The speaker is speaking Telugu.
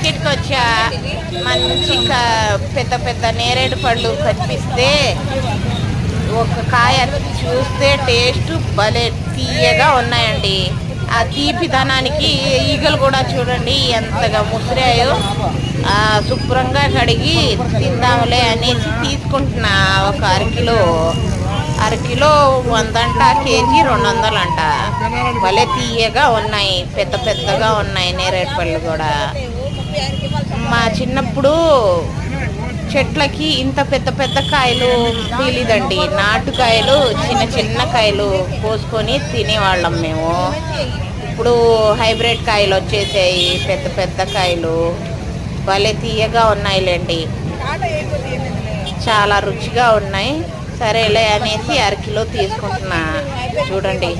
మార్కెట్కి వచ్చా, మంచి పెద్ద పెద్ద నేరేడు పళ్ళు కనిపిస్తే ఒక కాయ చూస్తే టేస్ట్ భలే తీయగా ఉన్నాయండి. ఆ తీపిదనానికి ఈగలు కూడా చూడండి ఎంతగా ముసిరాయో. శుభ్రంగా కడిగి తిందాంలే అనేసి తీసుకుంటున్నా. ఒక అరకిలో 100 అంట, కేజీ 200 అంట. భలే తీయగా ఉన్నాయి, పెద్ద పెద్దగా ఉన్నాయి నేరేడు పళ్ళు కూడా. మా చిన్నప్పుడు చెట్లకి ఇంత పెద్ద పెద్ద కాయలు తీలిదండి. నాటుకాయలు చిన్న చిన్న కాయలు కోసుకొని తినేవాళ్ళం మేము. ఇప్పుడు హైబ్రిడ్ కాయలు వచ్చేసాయి, పెద్ద పెద్ద కాయలు. భలే తీయగా ఉన్నాయిలేండి, చాలా రుచిగా ఉన్నాయి. సరేలే అనేసి అరకిలో తీసుకుంటున్నా. చూడండి.